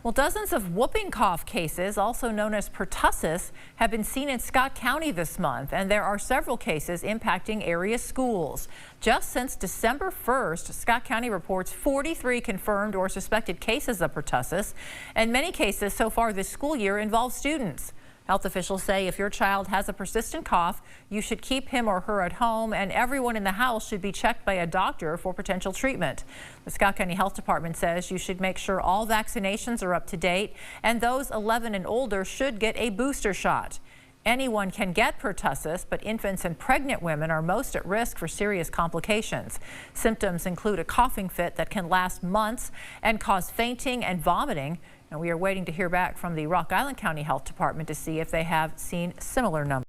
Well, dozens of whooping cough cases, also known as pertussis, have been seen in Scott County this month, and there are several cases impacting area schools. Just since December 1st, Scott County reports 43 confirmed or suspected cases of pertussis, and many cases so far this school year involve students. Health officials say if your child has a persistent cough, you should keep him or her at home, and everyone in the house should be checked by a doctor for potential treatment. The Scott County Health Department says you should make sure all vaccinations are up to date, and those 11 and older should get a booster shot. Anyone can get pertussis, but infants and pregnant women are most at risk for serious complications. Symptoms include a coughing fit that can last months and cause fainting and vomiting. And we are waiting to hear back from the Rock Island County Health Department to see if they have seen similar numbers.